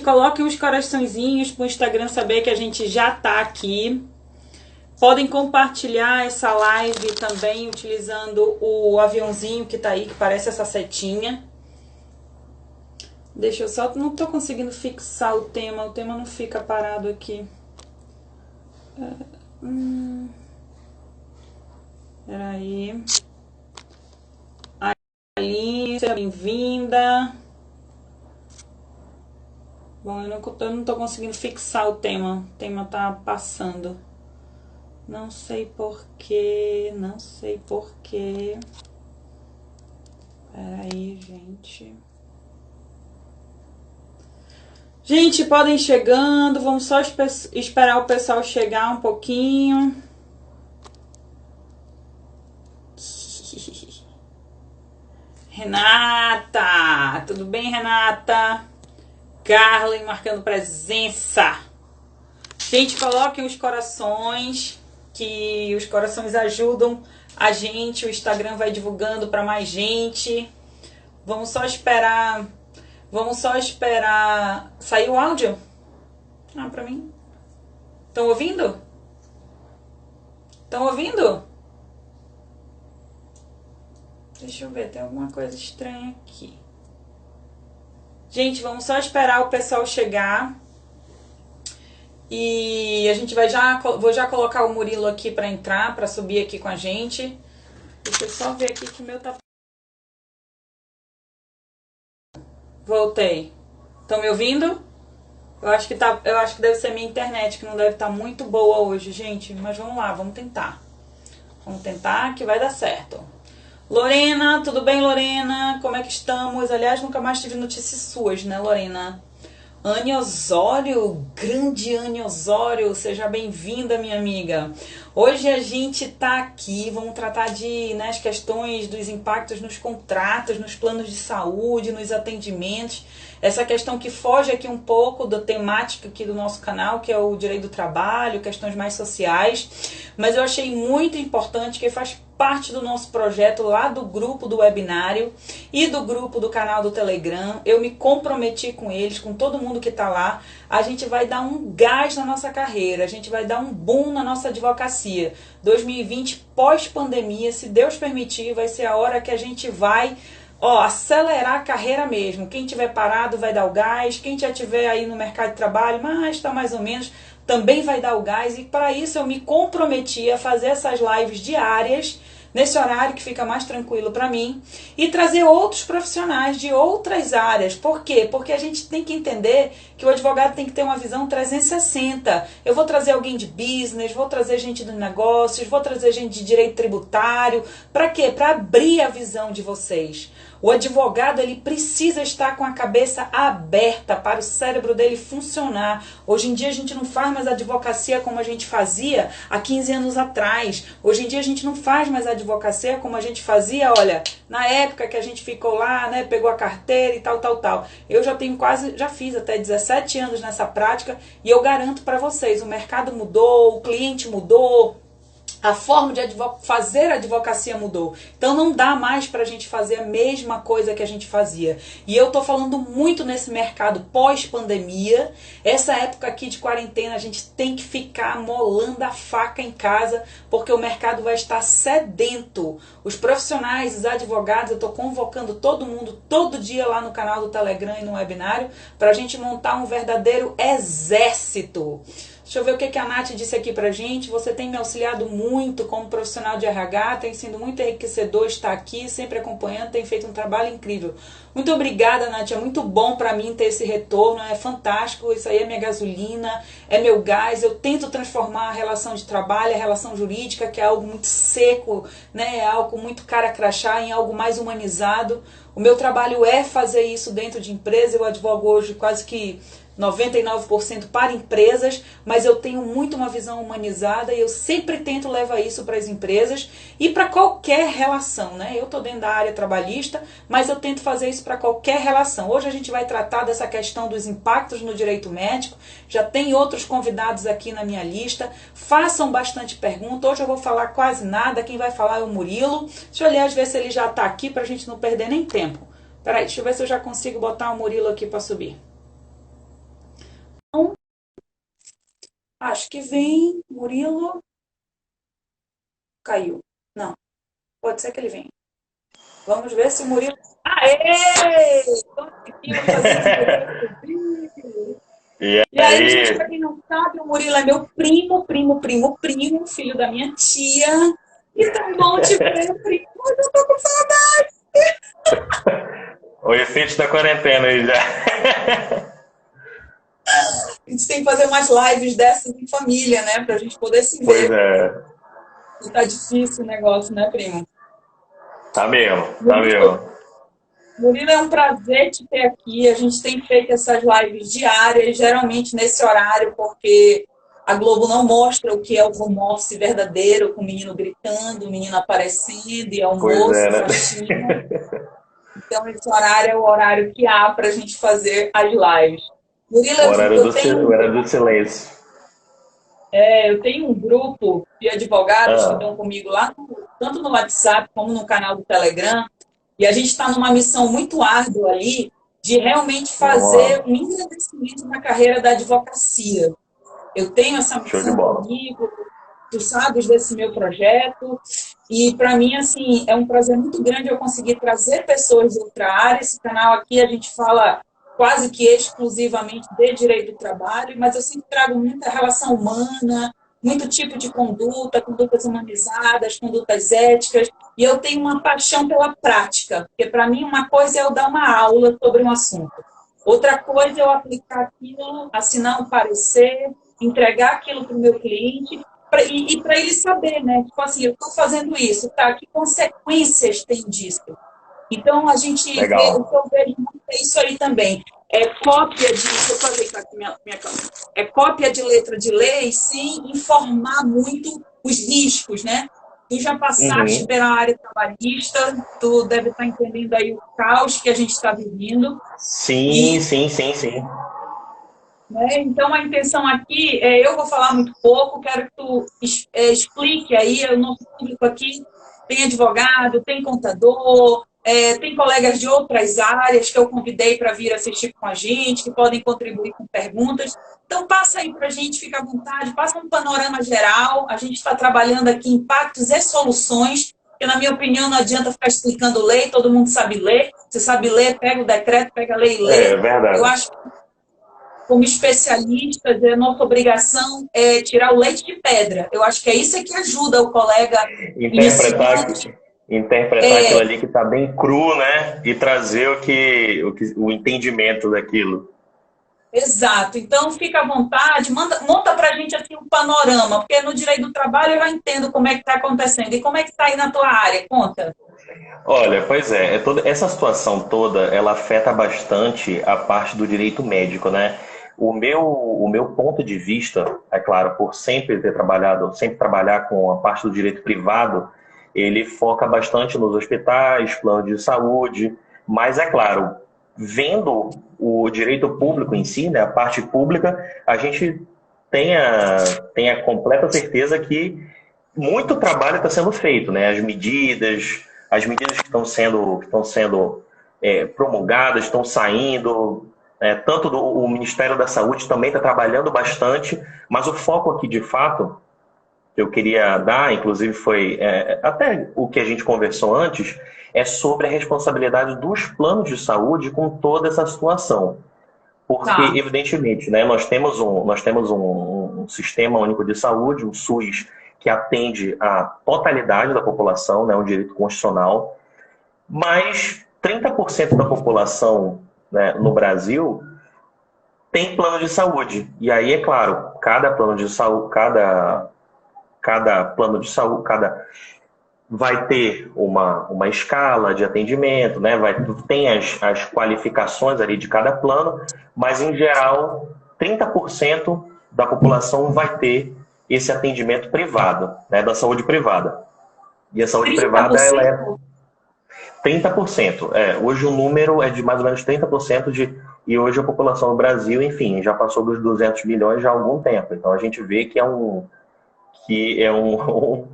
Coloquem os coraçõezinhos para o Instagram saber que a gente já tá aqui. Podem compartilhar essa live também utilizando o aviãozinho que tá aí, que parece essa setinha. Deixa eu só... Não tô conseguindo fixar o tema não fica parado aqui. Peraí. Aí, seja bem-vinda. Bom, eu não tô conseguindo fixar o tema. O tema tá passando. Não sei porquê, não sei porquê. Peraí, gente. Gente, podem ir chegando. Vamos só esperar o pessoal chegar um pouquinho. Renata! Tudo bem, Renata? Carlen marcando presença. Gente, coloquem os corações, que os corações ajudam a gente. O Instagram vai divulgando para mais gente. Vamos só esperar. Sair o áudio? Ah, pra mim. Estão ouvindo? Estão ouvindo? Deixa eu ver, tem alguma coisa estranha aqui. Gente, vamos só esperar o pessoal chegar. E a gente vou já colocar o Murilo aqui para entrar, para subir aqui com a gente. Deixa eu só ver aqui que o meu tá... Voltei. Estão me ouvindo? Eu acho que deve ser minha internet, que não deve estar muito boa hoje, gente. Mas vamos lá, vamos tentar. Vamos tentar que vai dar certo. Lorena, tudo bem, Lorena? Como é que estamos? Aliás, nunca mais tive notícias suas, né, Lorena? Anne Osório, grande Anne Osório, seja bem-vinda, minha amiga. Hoje a gente tá aqui, vamos tratar de as questões dos impactos nos contratos, nos planos de saúde, nos atendimentos. Essa questão que foge aqui um pouco da temática aqui do nosso canal, que é o direito do trabalho, questões mais sociais. Mas eu achei muito importante, que faz parte do nosso projeto lá do grupo do webinário e do grupo do canal do Telegram. Eu me comprometi com eles, com todo mundo que tá lá. A gente vai dar um gás na nossa carreira, a gente vai dar um boom na nossa advocacia. 2020, pós-pandemia, se Deus permitir, vai ser a hora que a gente vai acelerar a carreira mesmo. Quem tiver parado vai dar o gás, quem já tiver aí no mercado de trabalho, mas está mais ou menos, também vai dar o gás. E para isso eu me comprometi a fazer essas lives diárias, nesse horário que fica mais tranquilo para mim, e trazer outros profissionais de outras áreas. Por quê? Porque a gente tem que entender que o advogado tem que ter uma visão 360. Eu vou trazer alguém de business, vou trazer gente de negócios, vou trazer gente de direito tributário. Para quê? Para abrir a visão de vocês. O advogado, ele precisa estar com a cabeça aberta para o cérebro dele funcionar. Hoje em dia a gente não faz mais advocacia como a gente fazia há 15 anos atrás. Hoje em dia a gente não faz mais advocacia como a gente fazia, olha, na época que a gente ficou lá, né, pegou a carteira e tal. Eu já fiz até 17 anos nessa prática e eu garanto para vocês, o mercado mudou, o cliente mudou, a forma de fazer advocacia mudou. Então não dá mais pra gente fazer a mesma coisa que a gente fazia. E eu tô falando muito nesse mercado pós-pandemia. Essa época aqui de quarentena a gente tem que ficar molando a faca em casa, porque o mercado vai estar sedento. Os profissionais, os advogados, eu tô convocando todo mundo todo dia lá no canal do Telegram e no webinário pra gente montar um verdadeiro exército. Deixa eu ver o que a Nath disse aqui pra gente. Você tem me auxiliado muito como profissional de RH, tem sido muito enriquecedor estar aqui, sempre acompanhando, tem feito um trabalho incrível. Muito obrigada, Nath, é muito bom pra mim ter esse retorno, é fantástico, isso aí é minha gasolina, é meu gás. Eu tento transformar a relação de trabalho, a relação jurídica, que é algo muito seco, né, é algo muito cara crachá, em algo mais humanizado. O meu trabalho é fazer isso dentro de empresa, eu advogo hoje quase que 99% para empresas, mas eu tenho muito uma visão humanizada e eu sempre tento levar isso para as empresas e para qualquer relação, né? Eu estou dentro da área trabalhista, mas eu tento fazer isso para qualquer relação. Hoje a gente vai tratar dessa questão dos impactos no direito médico, já tem outros convidados aqui na minha lista, façam bastante pergunta. Hoje eu vou falar quase nada, quem vai falar é o Murilo. Deixa eu aliás ver se ele já está aqui para a gente não perder nem tempo. Peraí, deixa eu ver se eu já consigo botar o Murilo aqui para subir. Acho que vem. Murilo caiu. Não, pode ser que ele venha. Vamos ver se o Murilo. Aê! Conseguimos fazer esse direito. E E aí, gente, aí? pra quem não sabe, o Murilo é meu primo, filho da minha tia. E tão bom te ver, primo. Eu tô com saudade. O efeito da quarentena aí já. A gente tem que fazer mais lives dessas em família, né? Pra gente poder se Pois ver. é. E tá difícil o negócio, né, primo? Tá mesmo, tá Murilo, mesmo. Murilo, é um prazer te ter aqui. A gente tem feito essas lives diárias, geralmente nesse horário, porque a Globo não mostra o que é o home office verdadeiro, com o menino gritando, o menino aparecendo, e Pois é, almoço, né? faxina. Então, esse horário é o horário que há para a gente fazer as lives. Murilo, O horário eu tenho o horário do silêncio. eu tenho um grupo de advogados que estão Ah, comigo lá, tanto no WhatsApp como no canal do Telegram, e a gente está numa missão muito árdua ali de realmente fazer ó, um engrandecimento na carreira da advocacia. Eu tenho essa show de missão bola. comigo, tu sabes desse meu projeto, e para mim, assim, é um prazer muito grande eu conseguir trazer pessoas de outra área. Esse canal aqui a gente fala quase que exclusivamente de direito do trabalho, mas eu sempre trago muita relação humana, muito tipo de conduta, condutas humanizadas, condutas éticas, e eu tenho uma paixão pela prática, porque para mim uma coisa é eu dar uma aula sobre um assunto, outra coisa é eu aplicar aquilo, assinar um parecer, entregar aquilo para o meu cliente e para ele saber, né? Tipo assim, eu estou fazendo isso, tá? Que consequências tem disso? Então, a gente vê, o que Legal. eu vejo muito é isso aí também. É cópia de. Deixa eu aproveitar aqui minha câmera. É cópia de letra de lei sem informar muito os riscos, né? Tu já passaste Uhum. pela área trabalhista, tu deve estar entendendo aí o caos que a gente está vivendo. Sim, E sim, sim, sim. né? Então, a intenção aqui eu vou falar muito pouco, quero que tu explique aí, o nosso público aqui tem advogado, tem contador, tem colegas de outras áreas que eu convidei para vir assistir com a gente, que podem contribuir com perguntas. Então, passa aí para a gente, fica à vontade, passa um panorama geral, a gente está trabalhando aqui impactos e soluções, porque, na minha opinião, não adianta ficar explicando lei, todo mundo sabe ler, você sabe ler, pega o decreto, pega a lei e É lê. Eu verdade. acho como especialistas, a nossa obrigação é tirar o leite de pedra. Eu acho que é isso que ajuda o colega Interpretar, iniciante. interpretar aquilo É, ali que está bem cru, né? E trazer o entendimento daquilo. exato. Então, fica à vontade, monta para a gente assim, um panorama, porque no direito do trabalho eu já entendo como é que está acontecendo. E como é que está aí na tua área? Conta. Olha, pois é, essa situação toda, ela afeta bastante a parte do direito médico, né? O meu ponto de vista, é claro, por sempre ter trabalhado, sempre trabalhar com a parte do direito privado, ele foca bastante nos hospitais, planos de saúde, mas é claro, vendo o direito público em si, né, a parte pública, a gente tem tem a completa certeza que muito trabalho está sendo feito, né? As medidas que estão sendo promulgadas, estão saindo. Tanto o Ministério da Saúde também está trabalhando bastante, mas o foco aqui, de fato, que eu queria dar, inclusive foi até o que a gente conversou antes, é sobre a responsabilidade dos planos de saúde com toda essa situação. Porque, Tá, evidentemente, né, nós temos um sistema único de saúde, um SUS, que atende a totalidade da população, né, um direito constitucional, mas 30% da população, né, no Brasil tem plano de saúde. E aí, é claro, cada plano de saúde, cada plano de saúde, cada vai ter uma escala de atendimento, né? Tem as qualificações ali de cada plano, mas em geral 30% da população vai ter esse atendimento privado, né? Da saúde privada. E a saúde privada ela é 30%? 30%. Hoje o número é de mais ou menos 30% e hoje a população do Brasil, enfim, já passou dos 200 milhões já há algum tempo. Então a gente vê que é um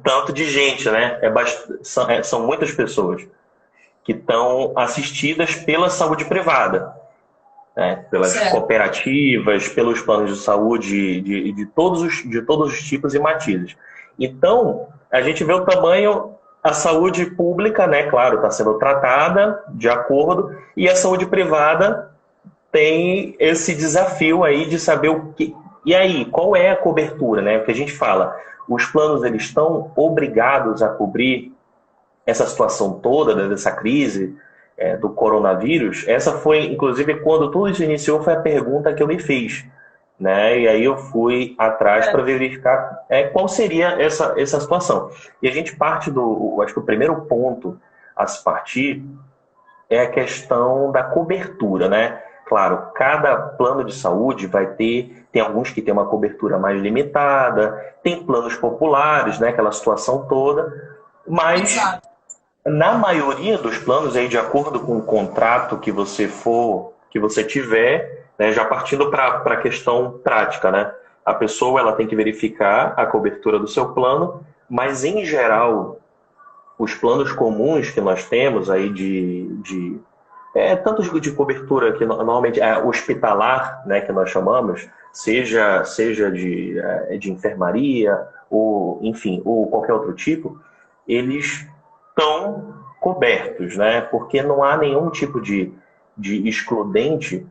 tanto de gente, né? São muitas pessoas que estão assistidas pela saúde privada. né? Pelas Certo. cooperativas, pelos planos de saúde de todos os tipos e matizes. Então, a gente vê o tamanho, a saúde pública, né, claro, está sendo tratada de acordo, e a saúde privada tem esse desafio aí de saber o que... E aí, qual é a cobertura, né? Porque a gente fala, os planos eles estão obrigados a cobrir essa situação toda, né, dessa crise do coronavírus. Essa foi, inclusive, quando tudo isso iniciou, foi a pergunta que eu me fiz, né? E aí eu fui atrás para verificar qual seria essa situação. E a gente parte acho que o primeiro ponto a se partir é a questão da cobertura, né? Claro, cada plano de saúde tem alguns que tem uma cobertura mais limitada, tem planos populares, né? Aquela situação toda, mas Exato. na maioria dos planos, aí, de acordo com o contrato que você tiver, né, já partindo para a questão prática, né? A pessoa ela tem que verificar a cobertura do seu plano, mas em geral, os planos comuns que nós temos aí tanto de cobertura que normalmente é hospitalar, né, que nós chamamos, seja de enfermaria, ou enfim, ou qualquer outro tipo, eles estão cobertos, né? Porque não há nenhum tipo de excludente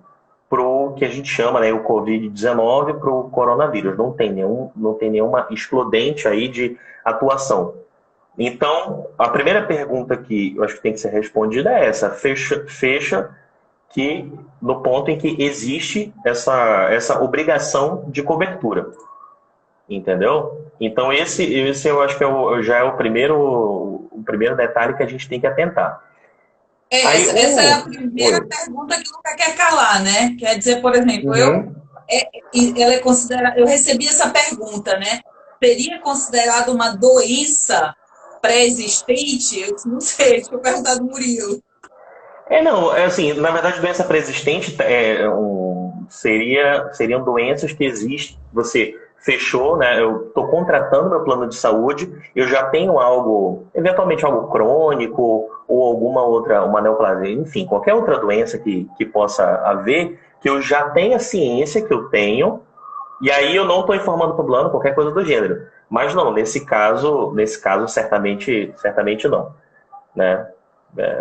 para o que a gente chama, né, o Covid-19 para o coronavírus. Não tem nenhuma excludente aí de atuação. Então, a primeira pergunta que eu acho que tem que ser respondida é essa: fecha que no ponto em que existe essa obrigação de cobertura. Entendeu? Então, esse eu acho que já é o primeiro detalhe que a gente tem que atentar. Essa é a primeira pergunta que nunca quer calar, né? Quer dizer, por exemplo, eu recebi essa pergunta, né? Seria considerado uma doença pré-existente? Eu não sei, deixa eu perguntar do Murilo. Não, assim, na verdade, doença pré-existente seriam doenças que existem, você fechou, né? Eu estou contratando meu plano de saúde, eu já tenho eventualmente algo crônico, ou alguma outra, uma neoplasia, enfim, qualquer outra doença que possa haver, que eu já tenho a ciência que eu tenho, e aí eu não estou informando para o plano qualquer coisa do gênero. Mas não, nesse caso certamente não, né?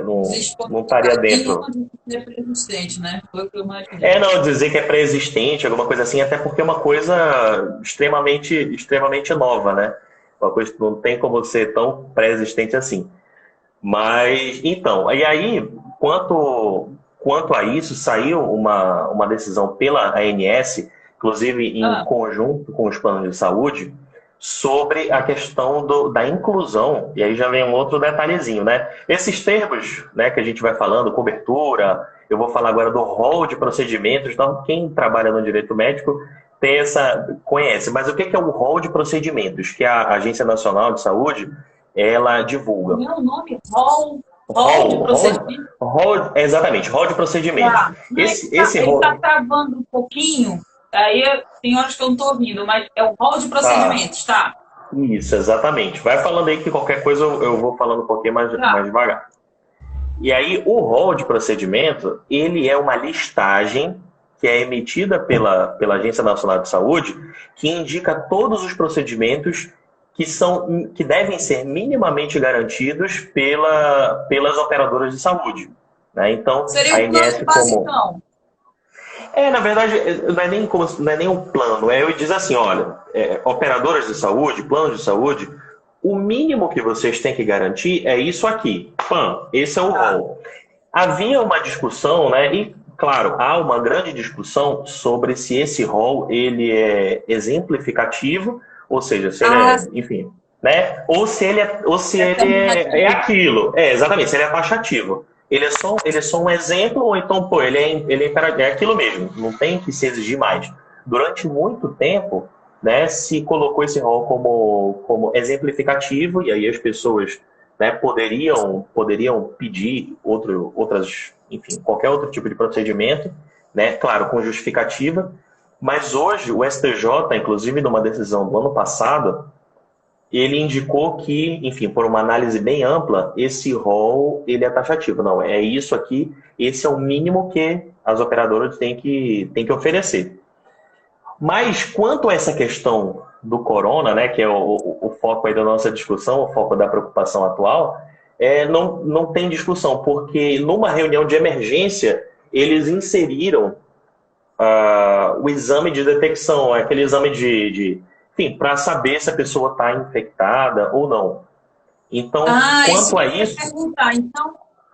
Não estaria dentro. É pré-existente, né? Foi o que eu imaginei. Não, dizer que é pré-existente, alguma coisa assim, até porque é uma coisa extremamente nova, né? Uma coisa que não tem como ser tão pré-existente assim. Mas, então, e aí, quanto a isso, saiu uma decisão pela ANS, inclusive em conjunto com os planos de saúde, sobre a questão da inclusão, e aí já vem um outro detalhezinho, né? Esses termos, né, que a gente vai falando, cobertura, eu vou falar agora do rol de procedimentos, então quem trabalha no direito médico conhece, mas o que é o rol de procedimentos que a Agência Nacional de Saúde, ela divulga? Meu nome é rol de procedimento? Exatamente, rol de procedimento. Tá. Ele está travando um pouquinho. Aí tem horas que eu não estou ouvindo, mas é o rol de procedimentos, tá? Isso, exatamente. Vai falando aí que qualquer coisa eu vou falando um pouquinho mais devagar. E aí, o rol de procedimento, ele é uma listagem que é emitida pela Agência Nacional de Saúde, que indica todos os procedimentos que devem ser minimamente garantidos pelas operadoras de saúde. Né? Então, seria a um plano de base, então? Na verdade, não é nem um plano. Eu diz assim, olha, operadoras de saúde, planos de saúde, o mínimo que vocês têm que garantir é isso aqui. Esse é o rol. Havia uma discussão, né? E, claro, há uma grande discussão sobre se esse rol ele é exemplificativo, ou seja, se ele enfim, né? Ou se ele é aquilo. Exatamente, se ele é taxativo. Ele é só um exemplo, ou então, ele é aquilo mesmo, não tem que se exigir mais. Durante muito tempo, né, se colocou esse rol como exemplificativo, e aí as pessoas, né, poderiam pedir enfim, qualquer outro tipo de procedimento, né, claro, com justificativa, mas hoje o STJ, inclusive numa decisão do ano passado, ele indicou que, enfim, por uma análise bem ampla, esse rol ele é taxativo. Não, é isso aqui, esse é o mínimo que as operadoras têm que oferecer. Mas quanto a essa questão do corona, né, que é o foco aí da nossa discussão, o foco da preocupação atual, não tem discussão, porque numa reunião de emergência, eles inseriram o exame de detecção, aquele exame enfim, para saber se a pessoa está infectada ou não. Então, Isso quanto a que eu ia isso... perguntar.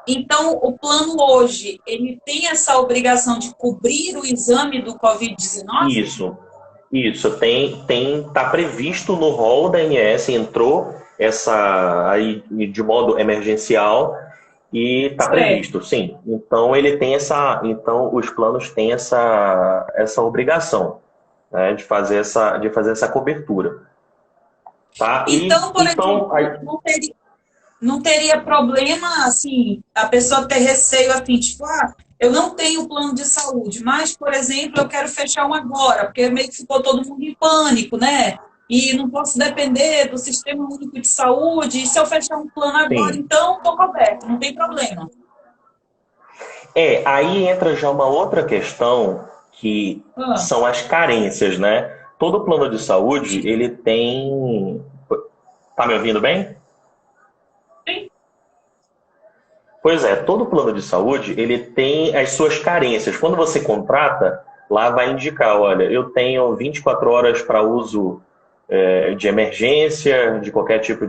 Então, o plano hoje, ele tem essa obrigação de cobrir o exame do Covid-19? Isso, tá previsto no rol da ANS, entrou essa aí de modo emergencial e está previsto, sim. Então então os planos têm essa obrigação, né, de fazer essa cobertura, tá? Então, por exemplo, Aí, não teria problema, assim, a pessoa ter receio, assim, tipo, eu não tenho plano de saúde, mas, por exemplo, eu quero fechar um agora, porque meio que ficou todo mundo em pânico, né? E não posso depender do Sistema Único de Saúde, e se eu fechar um plano agora, sim. então estou coberto, não tem problema. Aí entra já uma outra questão que são as carências, né? Todo plano de saúde, ele tem... Tá me ouvindo bem? Sim. Pois é, todo plano de saúde, ele tem as suas carências. Quando você contrata, lá vai indicar, olha, eu tenho 24 horas para uso de emergência, de qualquer tipo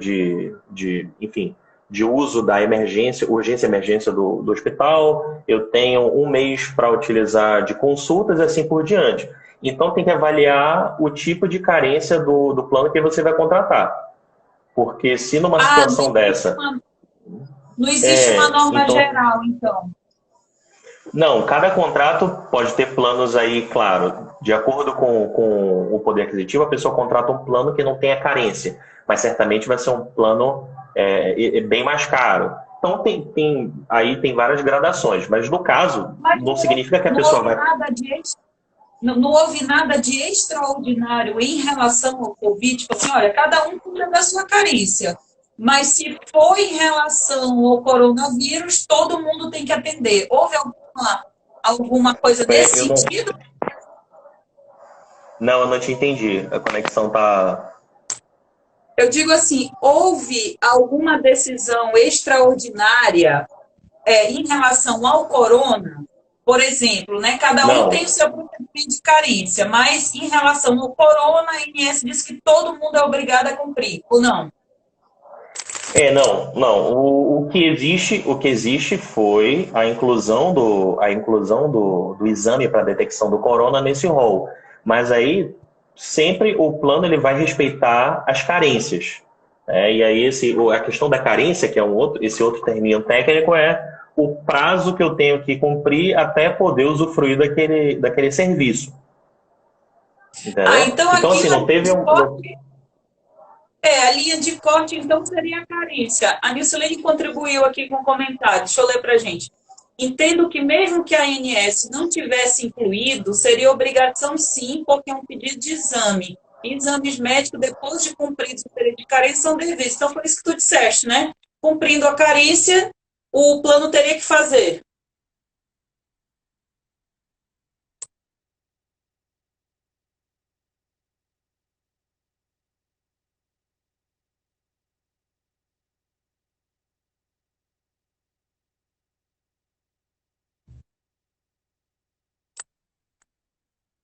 enfim, de uso da emergência, urgência e emergência do hospital, eu tenho um mês para utilizar de consultas e assim por diante. Então tem que avaliar o tipo de carência do plano que você vai contratar. Porque se numa situação dessa... Não existe uma norma então, geral, então. Não, cada contrato pode ter planos aí, claro, de acordo com o poder aquisitivo, a pessoa contrata um plano que não tenha carência, mas certamente vai ser um plano bem mais caro. Então aí tem várias gradações, mas no caso, não significa que a pessoa vai... Não houve nada de extraordinário em relação ao Covid, tipo assim, olha, cada um cuida da sua carência. Mas se for em relação ao coronavírus, todo mundo tem que atender. Houve alguma coisa nesse sentido? Não, eu não te entendi. A conexão tá... Eu digo assim, houve alguma decisão extraordinária em relação ao corona? Por exemplo, né, cada um tem o seu procedimento de carência, mas em relação ao corona, a ANS diz que todo mundo é obrigado a cumprir, ou não? Não. O que existe foi a inclusão do exame para detecção do corona nesse rol. Mas aí, sempre o plano ele vai respeitar as carências. E aí, a questão da carência, que é esse outro termo técnico, é o prazo que eu tenho que cumprir até poder usufruir daquele serviço. Entendeu? Então assim, não teve a linha de corte, então, seria a carência. A Nilcelene contribuiu aqui com um comentário. Deixa eu ler para a gente. Entendo que mesmo que a ANS não tivesse incluído, seria obrigação sim, porque é um pedido de exame. Exames médicos, depois de cumpridos o período de carência, são devidos. Então, foi isso que tu disseste, né? Cumprindo a carência, o plano teria que fazer.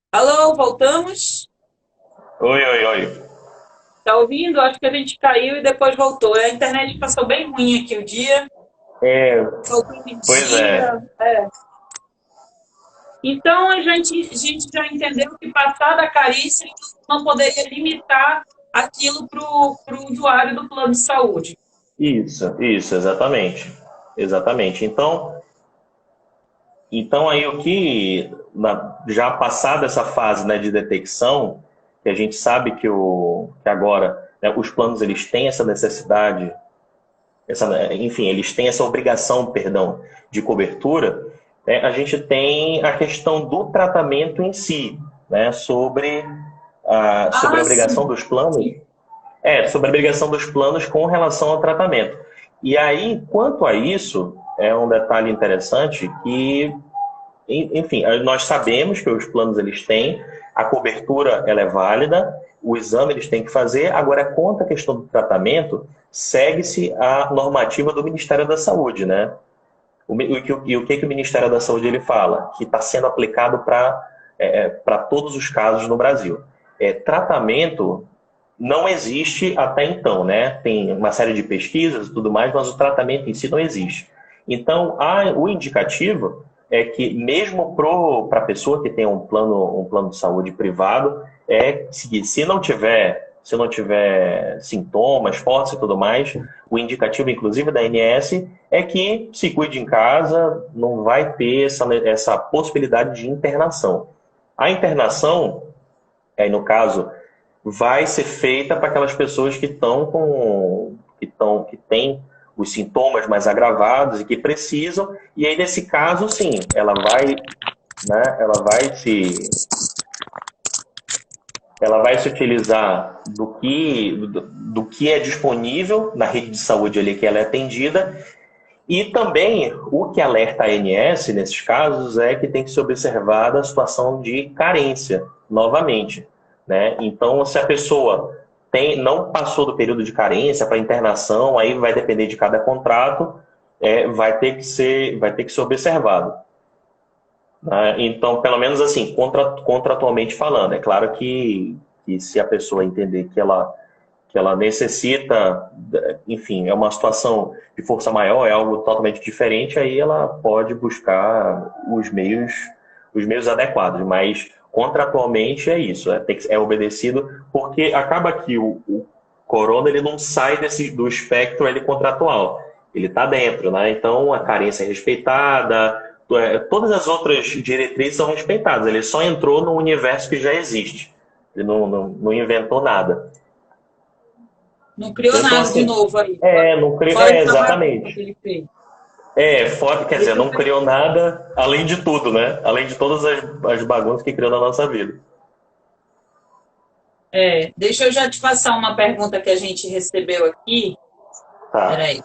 Alô, voltamos? Oi. Tá ouvindo? Acho que a gente caiu e depois voltou. A internet passou bem ruim aqui o dia. Pois é. Então, a gente já entendeu que passar da carência não poderia limitar aquilo para o usuário do plano de saúde. Isso, exatamente. Então aí já passada essa fase, né, de detecção, que a gente sabe que agora, né, os planos eles têm essa necessidade, enfim, eles têm essa obrigação, perdão, de cobertura, né, a gente tem a questão do tratamento em si, né, sobre a obrigação dos planos. Sobre a obrigação dos planos com relação ao tratamento. E aí, quanto a isso, é um detalhe interessante que, enfim, nós sabemos que os planos eles têm, a cobertura ela é válida, o exame eles têm que fazer, agora quanto à questão do tratamento, segue-se a normativa do Ministério da Saúde, né? E o que o Ministério da Saúde ele fala? Que está sendo aplicado para todos os casos no Brasil. Tratamento não existe até então, né? Tem uma série de pesquisas e tudo mais, mas o tratamento em si não existe. Então, o indicativo é que mesmo para a pessoa que tem um plano de saúde privado, se não tiver sintomas fortes e tudo mais, o indicativo, inclusive, da ANS é que se cuide em casa, não vai ter essa possibilidade de internação. A internação, no caso, vai ser feita para aquelas pessoas que têm os sintomas mais agravados e que precisam, e aí nesse caso, sim, ela vai se utilizar do que é disponível na rede de saúde ali que ela é atendida, e também o que alerta a ANS nesses casos é que tem que ser observada a situação de carência, novamente, né? Então, se a pessoa não passou do período de carência para internação, aí vai depender de cada contrato, vai ter que ser observado. Né? Então, pelo menos assim, contratualmente falando, é claro que se a pessoa entender que ela necessita, enfim, é uma situação de força maior, é algo totalmente diferente, aí ela pode buscar os meios adequados, mas contratualmente é isso, é obedecido, porque acaba que o corona ele não sai do espectro contratual, ele está dentro, né? Então a carência é respeitada, todas as outras diretrizes são respeitadas, ele só entrou no universo que já existe, ele não inventou nada. Não criou nada assim, de novo aí. Não criou, exatamente. Quer dizer, não criou nada além de tudo, né? Além de todas as bagunças que criou na nossa vida. Deixa eu já te passar uma pergunta que a gente recebeu aqui. Tá. Peraí.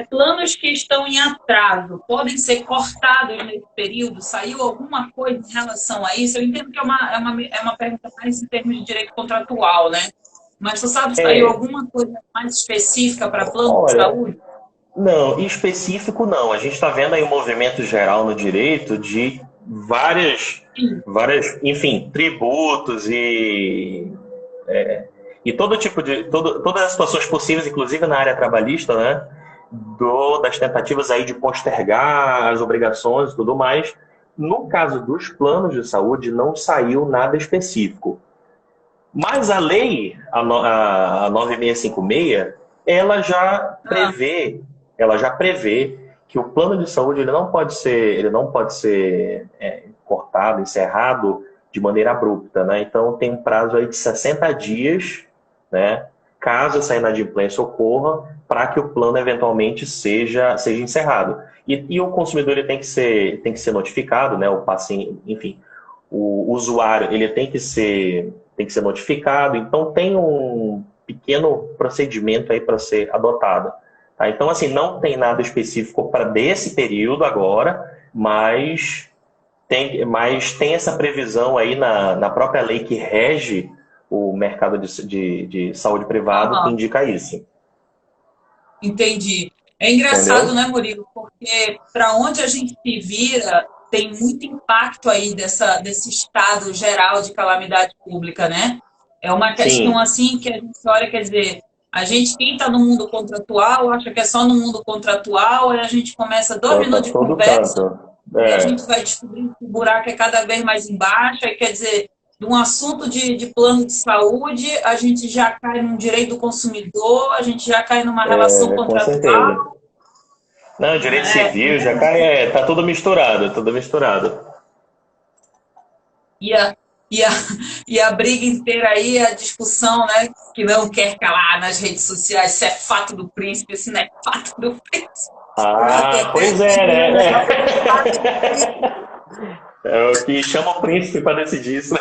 Planos que estão em atraso podem ser cortados nesse período? Saiu alguma coisa em relação a isso? Eu entendo que é uma pergunta mais em termos de direito contratual, né? Mas você sabe se saiu alguma coisa mais específica para plano de saúde? Não, específico não. A gente está vendo aí um movimento geral no direito de várias, enfim, tributos e todo tipo todas as situações possíveis, inclusive na área trabalhista, né? Das tentativas aí de postergar as obrigações e tudo mais. No caso dos planos de saúde, não saiu nada específico. Mas a lei, a 9656, ela já prevê que o plano de saúde ele não pode ser cortado, encerrado de maneira abrupta, né? Então tem um prazo aí de 60 dias, né? Caso essa inadimplência ocorra, para que o plano eventualmente seja encerrado. E o consumidor ele tem que ser notificado, né? O paciente, enfim, o usuário ele tem que ser notificado. Então tem um pequeno procedimento aí para ser adotado. Tá? Então assim não tem nada específico para desse período agora, mas tem essa previsão aí na própria lei que rege o mercado de saúde privado que indica isso. Entendi. É engraçado, né, Murilo? Porque para onde a gente se vira, tem muito impacto aí desse estado geral de calamidade pública, né? É uma questão assim que a gente olha, quer dizer, quem está no mundo contratual, acha que é só no mundo contratual, aí a gente começa 2 minutos de conversa, e a gente vai descobrindo que o buraco é cada vez mais embaixo, aí quer dizer, de um assunto de plano de saúde, a gente já cai num direito do consumidor, a gente já cai numa relação contratual. Não, direito civil já cai, tá tudo misturado, E a briga inteira aí, a discussão, né, que não quer calar nas redes sociais, se é fato do príncipe, se não é fato do príncipe. Pois é, né? É o que chama o príncipe para decidir isso, né?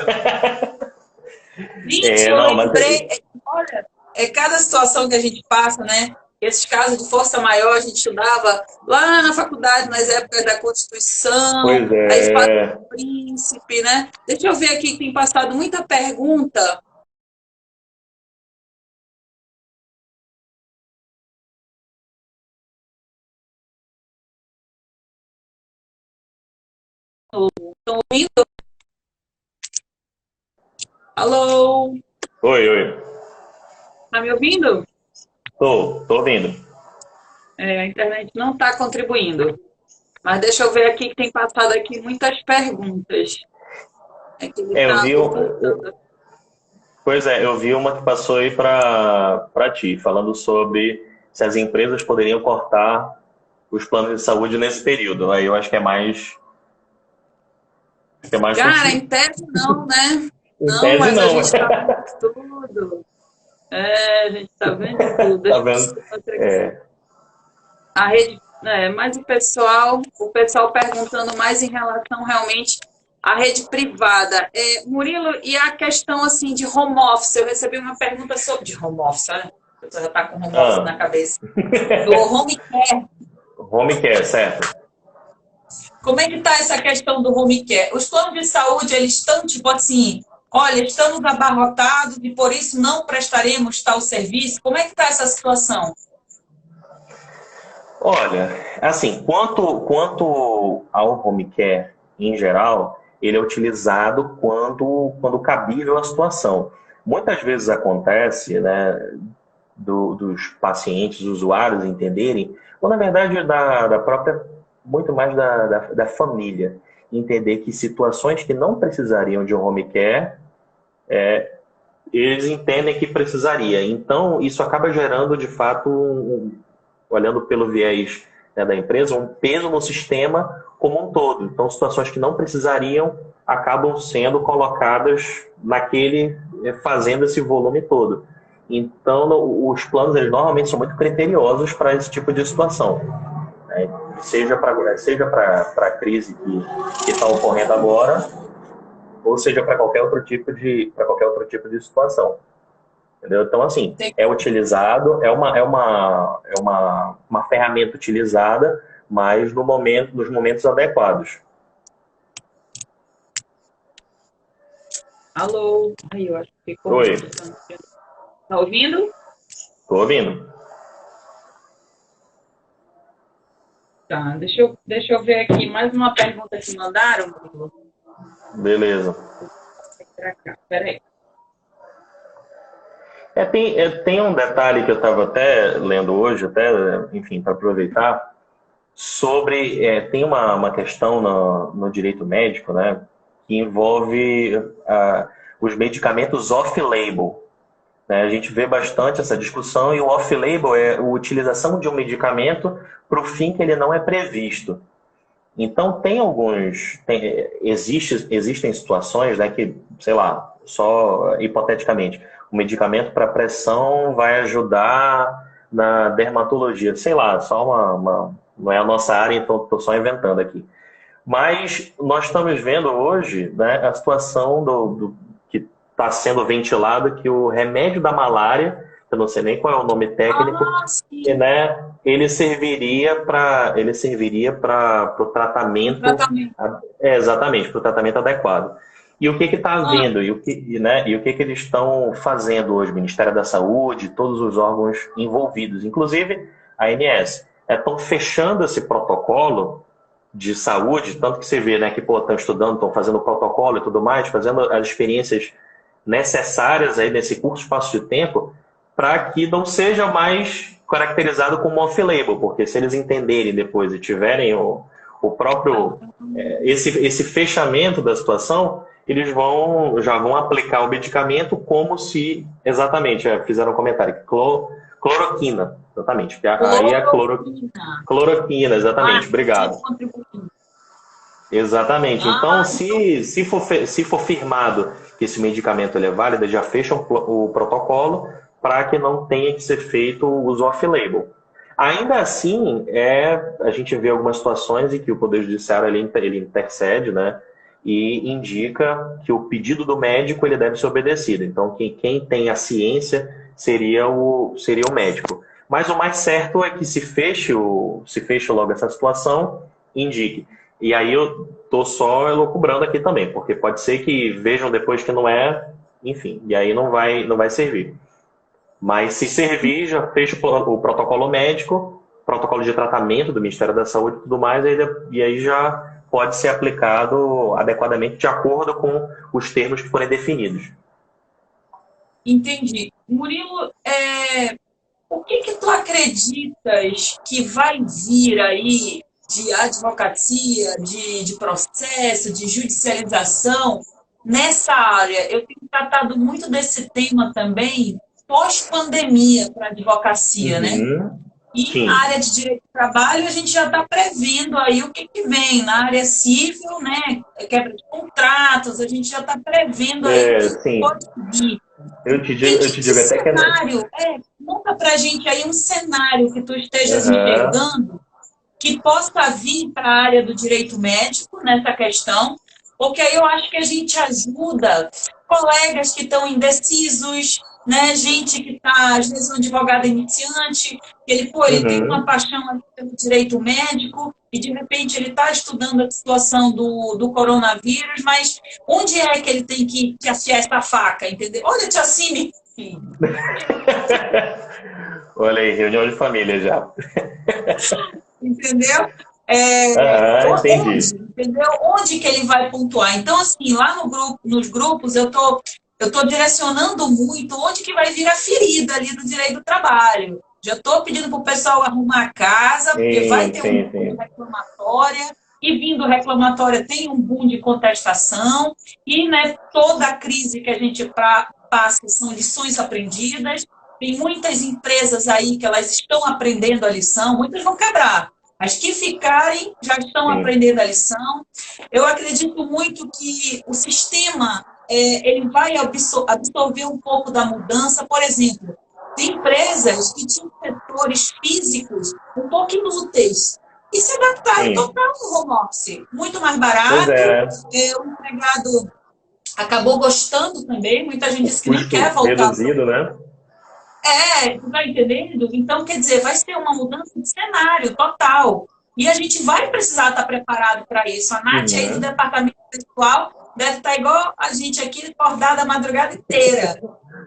Gente, eu Não, mas lembrei, olha, é cada situação que a gente passa, né? Esses casos de força maior a gente estudava lá na faculdade, nas épocas da Constituição, pois aí fala é. do príncipe, né? Deixa eu ver aqui que tem passado muita pergunta. Estão ouvindo? Alô? Oi, oi. Tá me ouvindo? Tô ouvindo. A internet não está contribuindo. Mas deixa eu ver aqui que tem passado aqui muitas perguntas. É que ele Eu está vi, voltando. pois é, eu vi uma que passou aí para ti, falando sobre se as empresas poderiam cortar os planos de saúde nesse período. Aí eu acho que é mais Cara, contigo. em tese não, né? Em Não, tese mas a não, gente está vendo tudo. A gente está vendo tudo. tá Deixa eu vendo? ver outra aqui. É, A rede, mas o pessoal perguntando mais em relação realmente à rede privada. Murilo, e a questão assim de home office? Eu recebi uma pergunta sobre de home office, né? A pessoa já está com home office na ah, cabeça. Do home care. home care, certo? Como é que está essa questão do home care? Os planos de saúde, eles estão tipo assim, olha, estamos abarrotados e por isso não prestaremos tal serviço? Como é que está essa situação? Olha, assim, quanto ao home care em geral, ele é utilizado quando cabível a situação. Muitas vezes acontece, né, dos pacientes, usuários entenderem, ou na verdade da própria, muito mais da família, entender que situações que não precisariam de um home care, eles entendem que precisaria. Então, isso acaba gerando, de fato, olhando pelo viés, né, da empresa, um peso no sistema como um todo. Então, situações que não precisariam acabam sendo colocadas fazendo esse volume todo. Então, os planos eles normalmente são muito criteriosos para esse tipo de situação, né? Seja para a crise que está ocorrendo agora, ou seja para qualquer outro tipo de situação. Entendeu? Então, assim, é utilizado, uma ferramenta utilizada, mas nos momentos adequados. Alô? Aí, eu acho que ficou. Oi, Tá ouvindo? tô ouvindo. Tá, deixa eu ver aqui mais uma pergunta que mandaram, Murilo. Beleza. Pra cá, peraí. Tem um detalhe que eu estava até lendo hoje, até, enfim, para aproveitar, tem uma questão no direito médico, né, que envolve os medicamentos off-label. Né? A gente vê bastante essa discussão e o off-label é a utilização de um medicamento para o fim que ele não é previsto. Então, existem situações, né, que, sei lá, só hipoteticamente, o medicamento para pressão vai ajudar na dermatologia. Sei lá, não é a nossa área, então estou só inventando aqui. Mas nós estamos vendo hoje, né, a situação que está sendo ventilado, que o remédio da malária, eu não sei nem qual é o nome técnico, né, ele serviria para o tratamento, exatamente, para o tratamento adequado. E o que está havendo, e o que eles estão fazendo hoje, o Ministério da Saúde, todos os órgãos envolvidos, inclusive a ANS, estão fechando esse protocolo de saúde, tanto que você vê, né, que estão estudando, estão fazendo o protocolo e tudo mais, fazendo as experiências necessárias aí nesse curto espaço de tempo, para que não seja mais caracterizado como off-label, porque se eles entenderem depois e tiverem o próprio esse fechamento da situação, eles já vão aplicar o medicamento como se, exatamente, fizeram um comentário, cloroquina, exatamente, aí é cloroquina, exatamente, obrigado. Exatamente. Então, se for firmado que esse medicamento é válido, já fecham o protocolo para que não tenha que ser feito o uso off-label. Ainda assim, a gente vê algumas situações em que o Poder Judiciário ele intercede, né? e indica que o pedido do médico ele deve ser obedecido. Então, quem tem a ciência seria o médico. Mas o mais certo é que se feche logo essa situação, indique. E aí eu tô só elucubrando aqui também, porque pode ser que vejam depois que não é, enfim, e aí não vai servir. Mas se servir, já fecha o protocolo médico, protocolo de tratamento do Ministério da Saúde e tudo mais, e aí já pode ser aplicado adequadamente de acordo com os termos que forem definidos. Entendi. Murilo, o que tu acreditas que vai vir aí de advocacia, de processo, de judicialização nessa área? Eu tenho tratado muito desse tema também pós-pandemia para a advocacia, né? E Sim. na área de direito do trabalho, a gente já está prevendo aí o que vem. Na área civil, né, quebra de contratos, a gente já está prevendo aí o que pode vir. Eu te digo até que... cenário, monta para a gente aí um cenário que tu estejas enxergando que possa vir para a área do direito médico nessa questão, porque aí eu acho que a gente ajuda colegas que estão indecisos, né? Gente que está, às vezes, um advogado iniciante, ele tem uma paixão pelo direito médico e, de repente, ele está estudando a situação do coronavírus, mas onde é que ele tem que afiar essa faca, entendeu? Olha, Tia Cine! Olha aí, reunião de família já. Entendeu? Entendi. Entendeu? Onde que ele vai pontuar? Então, assim, lá nos grupos, eu tô direcionando muito onde que vai vir a ferida ali do direito do trabalho. Já estou pedindo para o pessoal arrumar a casa, porque vai ter um boom de reclamatória, e vindo reclamatória tem um boom de contestação, e né, toda a crise que a gente passa são lições aprendidas. Tem muitas empresas aí que elas estão aprendendo a lição, muitas vão quebrar. As que ficarem já estão aprendendo a lição. Eu acredito muito que o sistema ele vai absorver um pouco da mudança. Por exemplo, tem empresas que tinham setores físicos um pouco inúteis e se adaptaram total no home office. Muito mais barato. O empregado acabou gostando também. Muita gente disse que nem quer voltar. Reduzido, né? Tu vai entendendo? Então, quer dizer, vai ser uma mudança de cenário total. E a gente vai precisar estar preparado para isso. A Nath aí do departamento pessoal deve estar igual a gente aqui, acordada a madrugada inteira.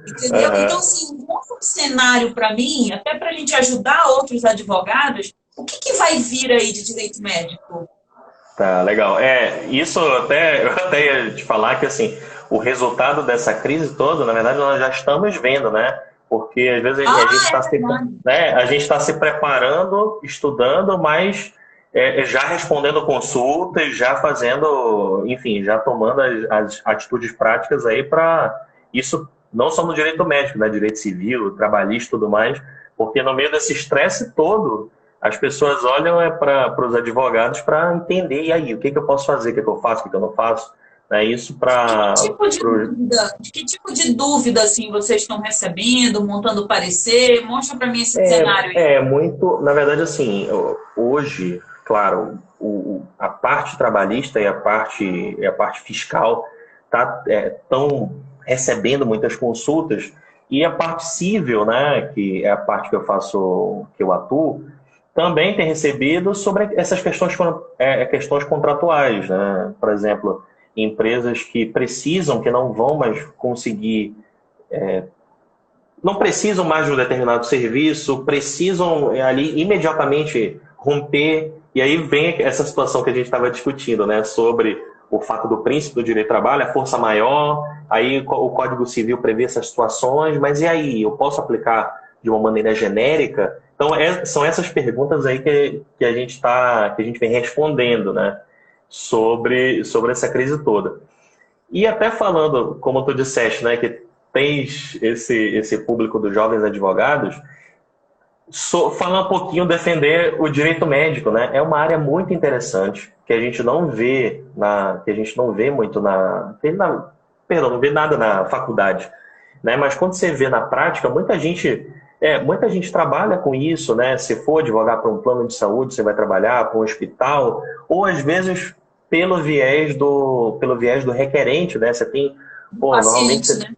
Entendeu? Então, assim, um cenário para mim, até para a gente ajudar outros advogados, o que vai vir aí de direito médico? Tá, legal. Isso eu até ia te falar que, assim, o resultado dessa crise toda, na verdade, nós já estamos vendo, né? Porque às vezes a gente está se preparando, estudando, mas já respondendo consultas, já fazendo, enfim, já tomando as atitudes práticas aí para isso, não só no direito médico, né? Direito civil, trabalhista e tudo mais, porque no meio desse estresse todo, as pessoas olham para os advogados para entender, e aí, o que eu posso fazer, o que eu faço, o que eu não faço. Isso para... Que tipo de dúvida assim, vocês estão recebendo, montando parecer? Mostra para mim esse cenário aí. Muito... Na verdade, assim, hoje, claro, a parte trabalhista e a parte fiscal estão recebendo muitas consultas, e a parte civil, né, que é a parte que eu atuo, também tem recebido sobre essas questões contratuais, né? Por exemplo, empresas que precisam, que não vão mais conseguir, não precisam mais de um determinado serviço, precisam ali imediatamente romper, e aí vem essa situação que a gente estava discutindo, né, sobre o fato do princípio do direito do trabalho, a força maior, aí o Código Civil prevê essas situações, mas e aí, eu posso aplicar de uma maneira genérica? Então, são essas perguntas aí que a gente vem respondendo, né? Sobre essa crise toda. E até falando, como tu disseste, né, que tens esse público dos jovens advogados, falar um pouquinho, defender o direito médico, né? É uma área muito interessante, que a gente não vê muito não vê nada na faculdade, né? Mas quando você vê na prática, muita gente trabalha com isso, né? Se for advogar para um plano de saúde, você vai trabalhar para um hospital, ou às vezes pelo viés do requerente, né? Você tem, pô, normalmente Paciente, né?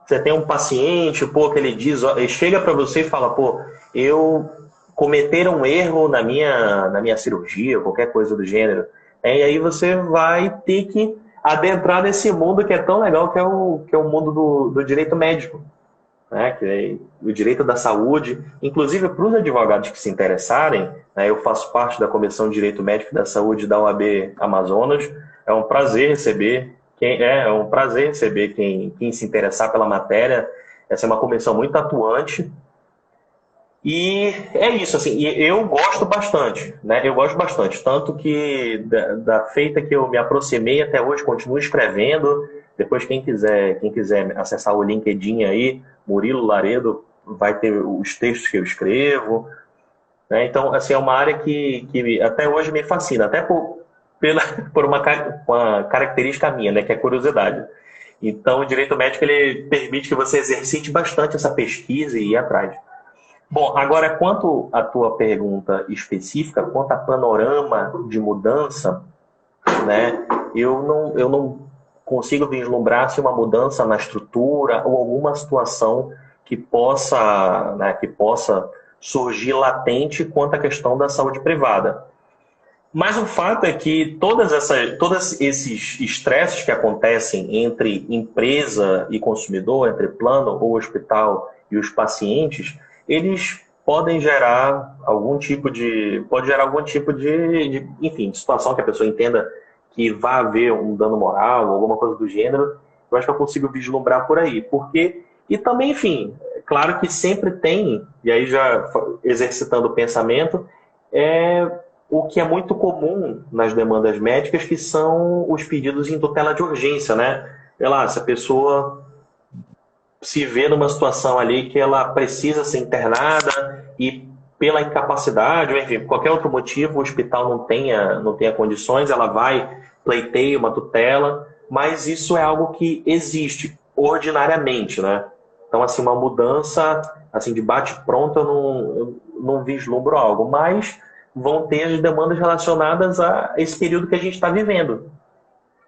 você tem um paciente, pô, que ele diz, ó, ele chega para você e fala, pô, eu cometeram um erro na minha cirurgia, qualquer coisa do gênero. E aí você vai ter que adentrar nesse mundo que é tão legal, que é o mundo do direito médico, né? Que é o direito da saúde. Inclusive, para os advogados que se interessarem, né, eu faço parte da Comissão de Direito Médico e da Saúde da OAB Amazonas. É um prazer receber quem se interessar pela matéria. Essa é uma comissão muito atuante. E é isso, assim, e eu gosto bastante, né? Eu gosto bastante, tanto que da feita que eu me aproximei até hoje, continuo escrevendo. Depois, quem quiser acessar o LinkedIn aí, Murilo Laredo, vai ter os textos que eu escrevo, né? Então, assim, é uma área que até hoje me fascina, até por uma característica minha, né? Que é a curiosidade. Então, o direito médico, ele permite que você exercite bastante essa pesquisa e ir atrás. Bom, agora, quanto à tua pergunta específica, quanto a panorama de mudança, né, eu não consigo vislumbrar se uma mudança na estrutura ou alguma situação que possa surgir latente quanto à questão da saúde privada. Mas o fato é que todos esses estresses que acontecem entre empresa e consumidor, entre plano ou hospital e os pacientes, eles podem gerar algum tipo de enfim, de situação que a pessoa entenda que vai haver um dano moral, alguma coisa do gênero. Eu acho que eu consigo vislumbrar por aí. E também, enfim, é claro que sempre tem, e aí já exercitando o pensamento, o que é muito comum nas demandas médicas, que são os pedidos em tutela de urgência, né? Sei lá, se a pessoa se vê numa situação ali que ela precisa ser internada e pela incapacidade, ou enfim, por qualquer outro motivo, o hospital não tenha condições, ela vai, pleiteia uma tutela, mas isso é algo que existe ordinariamente, né? Então, assim, uma mudança assim, de bate-pronto, eu não vislumbro algo, mas vão ter as demandas relacionadas a esse período que a gente está vivendo,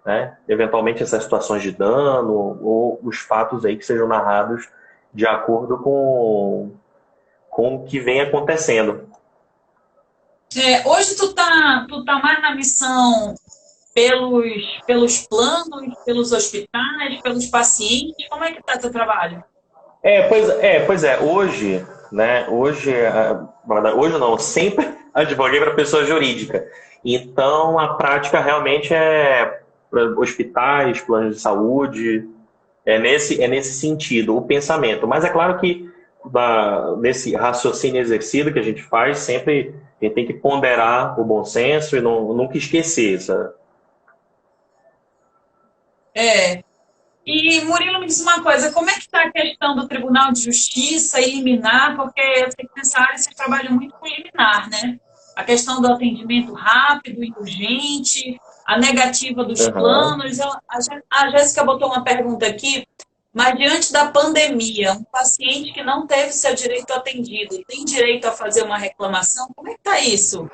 né? Eventualmente essas situações de dano ou os fatos aí que sejam narrados de acordo com o que vem acontecendo. Hoje tu tá mais na missão pelos planos, pelos hospitais, pelos pacientes. Como é que tá teu trabalho? Pois é. Hoje, né? Hoje não, sempre advoguei para pessoa jurídica. Então a prática realmente é hospitais, planos de saúde, nesse sentido, o pensamento. Mas é claro que nesse raciocínio exercido que a gente faz, sempre a gente tem que ponderar o bom senso e nunca esquecer, sabe? E, Murilo, me diz uma coisa, como é que está a questão do Tribunal de Justiça e liminar? Porque eu sei que nessa área vocês trabalham muito com liminar, né? A questão do atendimento rápido e urgente, a negativa dos planos. A Jéssica botou uma pergunta aqui, mas diante da pandemia, um paciente que não teve seu direito atendido, tem direito a fazer uma reclamação? Como é que está isso?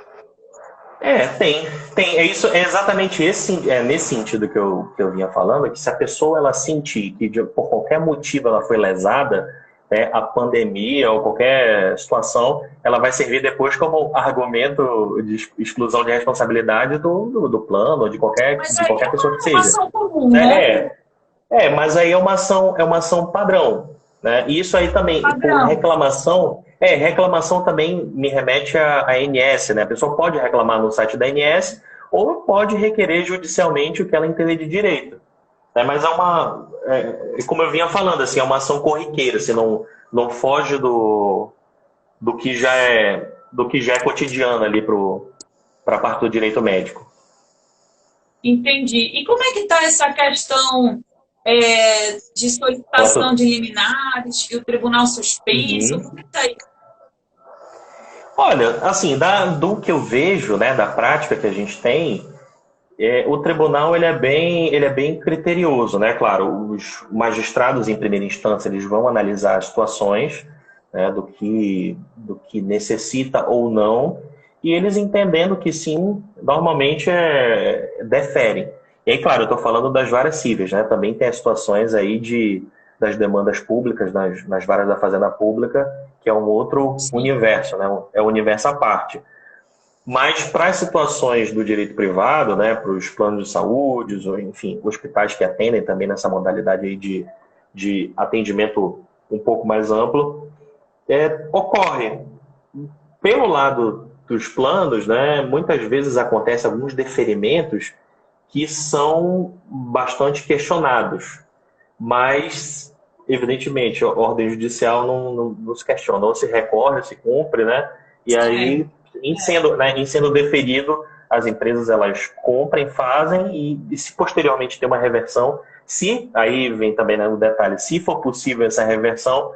Tem. É exatamente nesse sentido que eu vinha falando, que se a pessoa ela sentir que por qualquer motivo ela foi lesada, né, a pandemia ou qualquer situação, ela vai servir depois como argumento de exclusão de responsabilidade do plano ou de qualquer pessoa que seja. É uma ação comum, né? Mas aí é uma ação padrão, né? E isso aí também, por reclamação. Reclamação também me remete à ANS, né? A pessoa pode reclamar no site da ANS ou pode requerer judicialmente o que ela entender de direito. Né? Mas como eu vinha falando, assim, é uma ação corriqueira, assim, não foge do que já é cotidiano ali para a parte do direito médico. Entendi. E como é que está essa questão de solicitação de liminares e o tribunal suspenso? Como é que está aí? Olha, assim, do que eu vejo, né, da prática que a gente tem, o tribunal ele é bem criterioso, né? Claro, os magistrados em primeira instância eles vão analisar as situações, né, do que necessita ou não, e eles entendendo que sim, normalmente deferem. E aí, claro, eu estou falando das varas cíveis, né? Também tem as situações aí das demandas públicas, nas varas da Fazenda Pública, que é um outro universo, né? É um universo à parte. Mas para as situações do direito privado, né, para os planos de saúde, ou, enfim, hospitais que atendem também nessa modalidade aí de atendimento um pouco mais amplo, ocorre. Pelo lado dos planos, né, muitas vezes acontecem alguns deferimentos que são bastante questionados, mas, evidentemente, a ordem judicial não se questiona, ou se recorre, se cumpre, né, e aí, em sendo deferido, as empresas elas comprem, fazem, e se posteriormente tem uma reversão, se, aí vem também, né, o detalhe, se for possível essa reversão,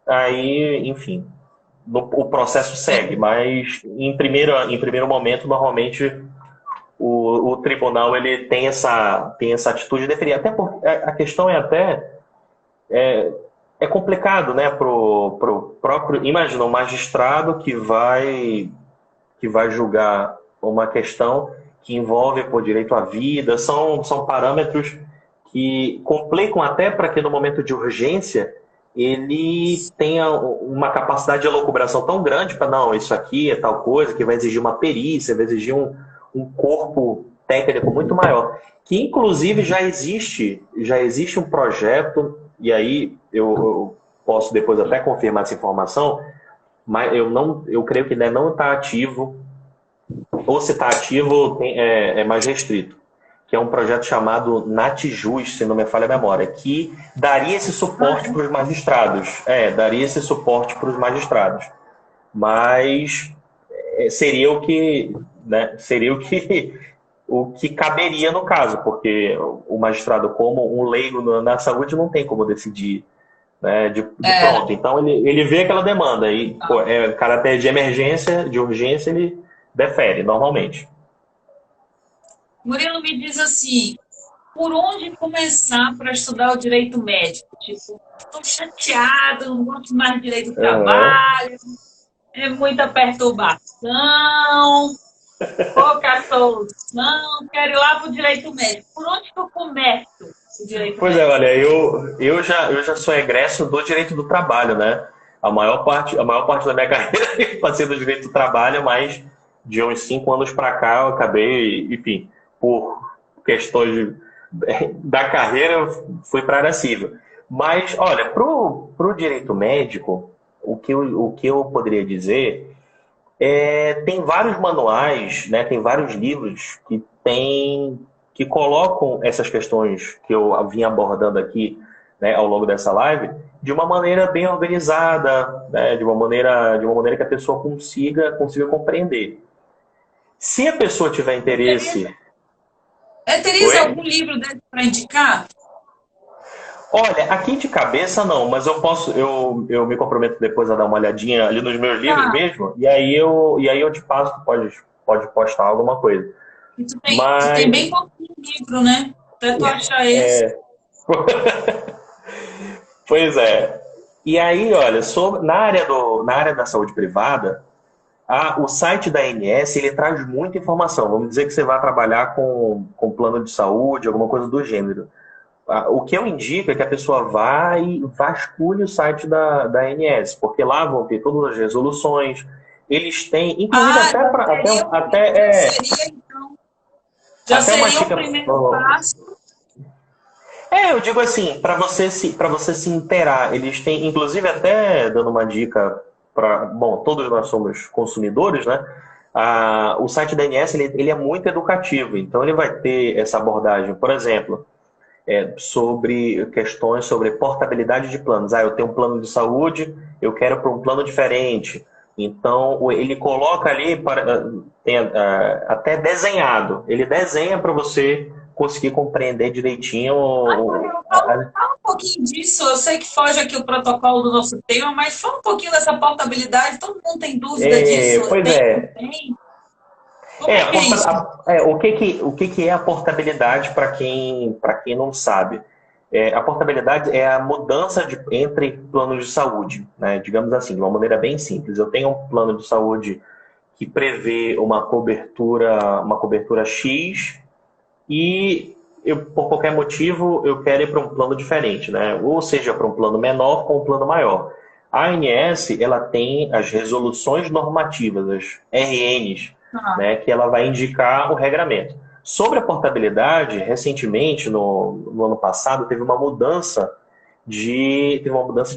aí, enfim, o processo segue, mas em primeiro momento, normalmente, o tribunal ele tem essa atitude de deferir. Até porque a questão é complicado, né, pro próprio, imagina, um magistrado que vai julgar uma questão que envolve por direito à vida, são parâmetros que complicam até para que no momento de urgência ele tenha uma capacidade de elucubração tão grande para, não, isso aqui é tal coisa, que vai exigir uma perícia, vai exigir um corpo técnico muito maior. Que, inclusive, já existe um projeto, e aí eu posso depois até confirmar essa informação, mas eu creio que ainda não está ativo, ou se está ativo é mais restrito, que é um projeto chamado NatJus, se não me falha a memória, que daria esse suporte para os magistrados. Daria esse suporte para os magistrados. Mas seria o que, né, o que caberia no caso, porque o magistrado, como um leigo na saúde, não tem como decidir, né, de pronto. Então, ele vê aquela demanda e, caráter de emergência, de urgência, ele defere, normalmente. Murilo, me diz assim, por onde começar para estudar o direito médico? Tipo, estou chateado, não gosto mais de direito do trabalho, é muita perturbação, pouca solução, quero ir lá para o direito médico. Por onde que eu começo o direito médico? Olha, eu já sou egresso do direito do trabalho, né? A maior parte da minha carreira eu passei do direito do trabalho, mas de uns 5 anos para cá eu acabei, enfim, por questões da carreira, fui para a área civil. Mas, olha, pro direito médico, o que eu poderia dizer tem vários manuais, né, tem vários livros que colocam essas questões que eu vim abordando aqui, né, ao longo dessa live, de uma maneira bem organizada, né, de uma maneira que a pessoa consiga compreender. Se a pessoa tiver interesse... Tereza, algum livro desse para indicar? Olha, aqui de cabeça não, mas eu me comprometo depois a dar uma olhadinha ali nos meus livros mesmo, e aí eu te passo, tu pode postar alguma coisa. Tu tem bem pouquinho livro, né? Até tu achar esse. Pois é. E aí, olha, na área da saúde privada, o site da ANS, ele traz muita informação. Vamos dizer que você vai trabalhar com plano de saúde, alguma coisa do gênero. O que eu indico é que a pessoa vasculhe o site da ANS, porque lá vão ter todas as resoluções. Eles têm, inclusive já seria o primeiro passo. Eu digo assim, para você se inteirar, eles têm, inclusive até dando uma dica todos nós somos consumidores, né? O site da ANS ele é muito educativo, então ele vai ter essa abordagem, por exemplo, sobre questões sobre portabilidade de planos. Eu tenho um plano de saúde, eu quero para um plano diferente. Então, ele coloca ali, até desenhado, ele desenha para você conseguir compreender direitinho. Fala um pouquinho disso, eu sei que foge aqui o protocolo do nosso tema, mas fala um pouquinho dessa portabilidade, todo mundo tem dúvida disso. O que é a portabilidade para quem não sabe? A portabilidade é a mudança entre planos de saúde, né? Digamos assim, de uma maneira bem simples. Eu tenho um plano de saúde que prevê uma cobertura X e eu, por qualquer motivo, eu quero ir para um plano diferente, né? Ou seja, para um plano menor ou um plano maior. A ANS, ela tem as resoluções normativas, as RNs, né, que ela vai indicar o regramento. Sobre a portabilidade, recentemente, no ano passado, teve uma mudança de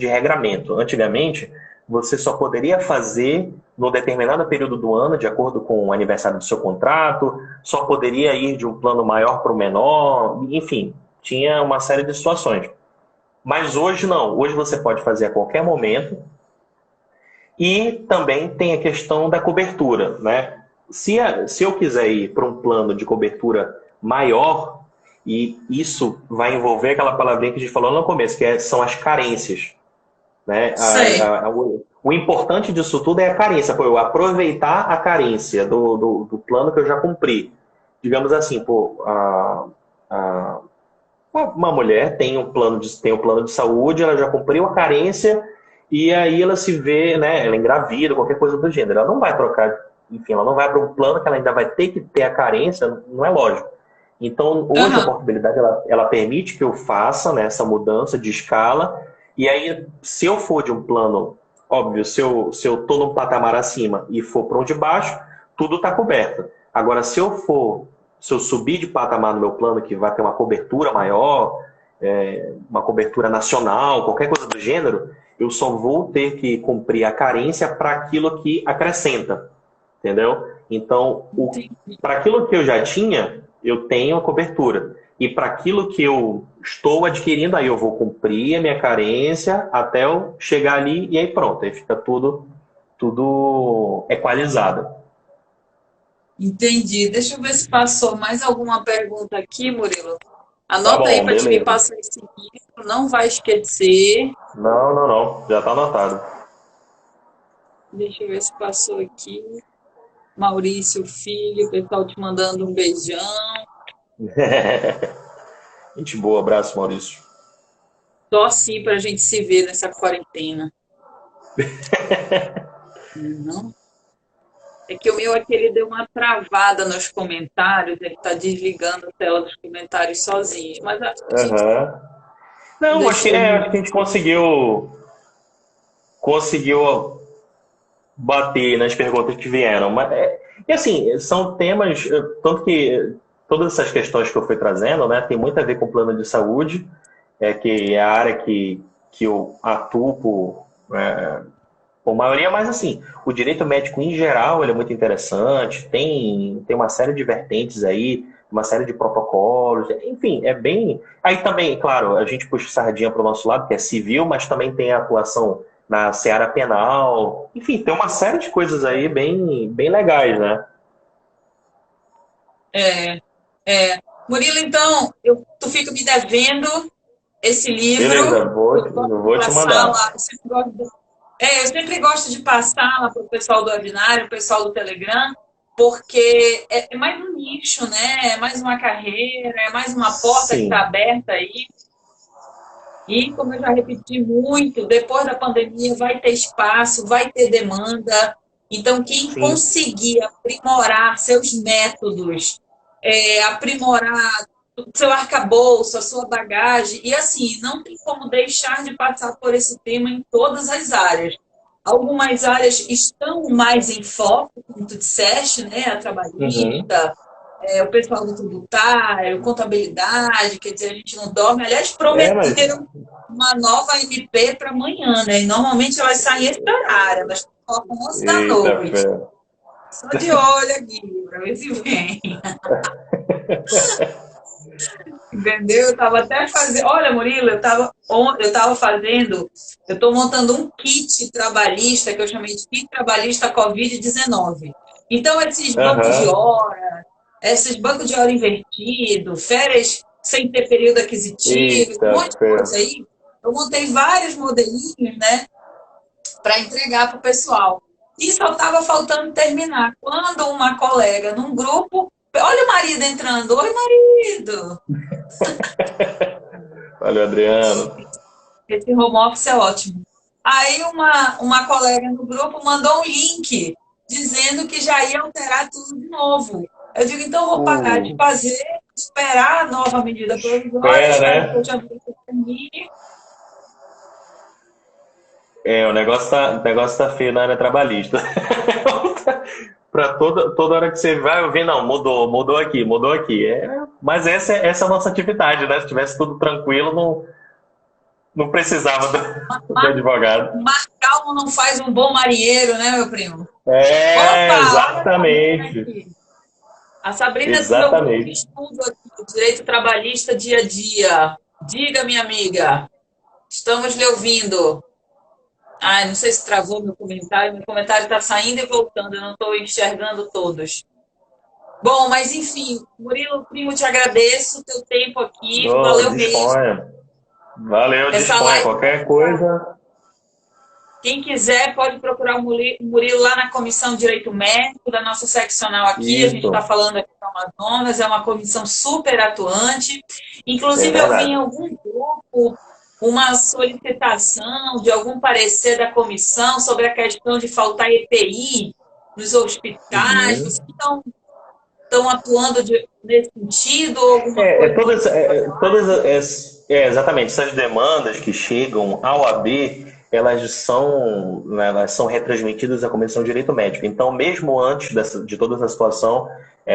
regramento. Antigamente, você só poderia fazer no determinado período do ano, de acordo com o aniversário do seu contrato, só poderia ir de um plano maior para o menor, enfim, tinha uma série de situações. Mas hoje não, hoje você pode fazer a qualquer momento e também tem a questão da cobertura, né? Se eu quiser ir para um plano de cobertura maior, e isso vai envolver aquela palavrinha que a gente falou no começo, são as carências, né? O importante disso tudo é a carência, eu aproveitar a carência do plano que eu já cumpri. Digamos assim, uma mulher tem um plano de saúde, ela já cumpriu a carência e aí ela se vê, né, ela engravida, qualquer coisa do gênero. Ela não vai trocar, enfim, ela não vai para um plano que ela ainda vai ter que ter a carência, não é lógico. Então, hoje a portabilidade ela permite que eu faça, né, essa mudança de escala e aí, se eu for de um plano, óbvio, se eu estou num patamar acima e for para um de baixo, tudo está coberto. Agora, se eu subir de patamar no meu plano, que vai ter uma cobertura maior, uma cobertura nacional, qualquer coisa do gênero, eu só vou ter que cumprir a carência para aquilo que acrescenta, entendeu? Então, para aquilo que eu já tinha, eu tenho a cobertura. E para aquilo que eu estou adquirindo, aí eu vou cumprir a minha carência até eu chegar ali e aí pronto, aí fica tudo equalizado. Entendi. Deixa eu ver se passou mais alguma pergunta aqui, Murilo. Anota aí para te me passar esse livro, não vai esquecer. Não. Já está anotado. Deixa eu ver se passou aqui. Maurício, filho, o pessoal te mandando um beijão. Gente boa, abraço, Maurício. Só assim para a gente se ver nessa quarentena. Não? É que o meu aqui ele deu uma travada nos comentários, ele está desligando a tela dos comentários sozinho. Mas a gente não, acho que a gente conseguiu bater nas perguntas que vieram. Mas, e assim, são temas, tanto que todas essas questões que eu fui trazendo, né, tem muito a ver com o plano de saúde, que é a área que eu atuo por maioria, mas assim, o direito médico em geral ele é muito interessante, tem uma série de vertentes aí, uma série de protocolos, enfim, é bem... Aí também, claro, a gente puxa sardinha para o nosso lado, que é civil, mas também tem a atuação na seara penal, enfim, tem uma série de coisas aí bem, bem legais, né? Murilo, então, tu fica me devendo esse livro. Beleza, vou te mandar. Eu sempre gosto de passar lá para o pessoal do webinário, o pessoal do Telegram, porque é mais um nicho, né? É mais uma carreira, é mais uma porta que está aberta aí. E, como eu já repeti muito, depois da pandemia vai ter espaço, vai ter demanda. Então, quem conseguir aprimorar seus métodos, aprimorar o seu arcabouço, a sua bagagem, e assim, não tem como deixar de passar por esse tema em todas as áreas. Algumas áreas estão mais em foco, como tu disseste, né? A trabalhista, o pessoal do tributário, contabilidade, quer dizer, a gente não dorme. Aliás, prometeram uma nova MP para amanhã, né? E normalmente elas saem esse horário, elas colocam 11 da noite. Só de olho aqui, para ver se vem. Entendeu? Eu tava até fazendo. Olha, Murilo, eu estou montando um kit trabalhista, que eu chamei de kit trabalhista Covid-19. Então, esses bancos de hora, invertido, férias sem ter período aquisitivo, um monte de coisa aí. Eu montei vários modelinhos, né, para entregar para o pessoal. E só estava faltando terminar. Quando uma colega num grupo. Olha o marido entrando. Oi, marido! Valeu, Adriano. Esse home office é ótimo. Aí uma colega no grupo mandou um link dizendo que já ia alterar tudo de novo. Eu digo, então vou parar de fazer, esperar a nova medida provisória, espero que eu já termine. O negócio tá feio na área trabalhista. Para toda hora que você vai ouvir, não, mudou aqui, mudou aqui. Mas essa é a nossa atividade, né? Se tivesse tudo tranquilo, não precisava do advogado. Mar calmo não faz um bom marinheiro, né, meu primo? Opa, exatamente. A Sabrina do meu grupo de estudo aqui, direito trabalhista dia a dia. Diga, minha amiga. Estamos lhe ouvindo. Ai, não sei se travou meu comentário está saindo e voltando, eu não estou enxergando todos. Bom, mas enfim, Murilo, primo, te agradeço o teu tempo aqui, valeu mesmo. Valeu, disponha, qualquer coisa. Quem quiser pode procurar o Murilo lá na Comissão de Direito Médico da nossa seccional aqui, a gente está falando aqui do Amazonas, é uma comissão super atuante, inclusive eu vi em algum grupo uma solicitação de algum parecer da comissão sobre a questão de faltar EPI nos hospitais. Vocês estão atuando nesse sentido? Exatamente. Essas demandas que chegam ao AB, elas são retransmitidas à Comissão de Direito Médico. Então, mesmo antes de toda essa situação,